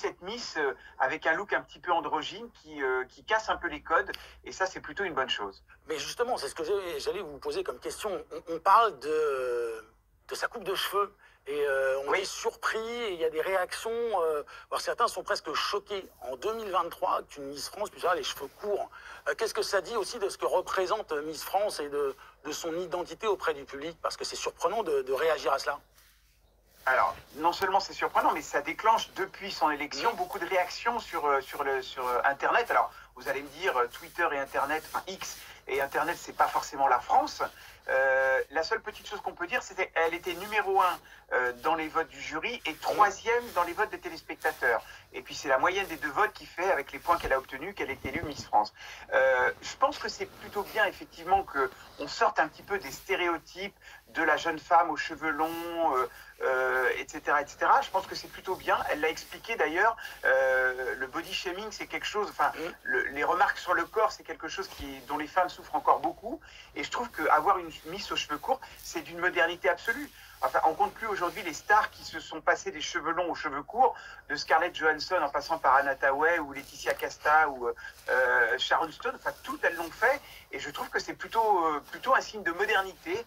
cette Miss avec un look un petit peu androgyne qui casse un peu les codes. Et ça, c'est plutôt une bonne chose. Mais justement, c'est ce que j'allais vous poser comme question. On parle de sa coupe de cheveux et on est Oui. surpris et il y a des réactions. Alors certains sont presque choqués. En 2023, qu'une Miss France puisse avoir les cheveux courts. Qu'est-ce que ça dit aussi de ce que représente Miss France et de son identité auprès du public? Parce que c'est surprenant de réagir à cela. Alors, non seulement c'est surprenant, mais ça déclenche depuis son élection Mmh. beaucoup de réactions sur Internet. Alors, vous allez me dire, Twitter et Internet, enfin X et Internet, c'est pas forcément la France. La seule petite chose qu'on peut dire, c'est qu'elle était numéro un dans les votes du jury et troisième dans les votes des téléspectateurs. Et puis c'est la moyenne des deux votes qui fait, avec les points qu'elle a obtenus, qu'elle est élue Miss France. Je pense que c'est plutôt bien, effectivement, qu'on sorte un petit peu des stéréotypes de la jeune femme aux cheveux longs, etc., etc. Je pense que c'est plutôt bien. Elle l'a expliqué d'ailleurs. Le body shaming, c'est quelque chose. Enfin, les remarques sur le corps, c'est quelque chose dont les femmes souffrent encore beaucoup. Et je trouve qu'avoir une Miss aux cheveux courts, c'est d'une modernité absolue. Enfin, on compte plus aujourd'hui les stars qui se sont passées des cheveux longs aux cheveux courts, de Scarlett Johansson en passant par Anna Thaoué ou Laetitia Casta ou Sharon Stone. Enfin, toutes elles l'ont fait. Et je trouve que c'est plutôt un signe de modernité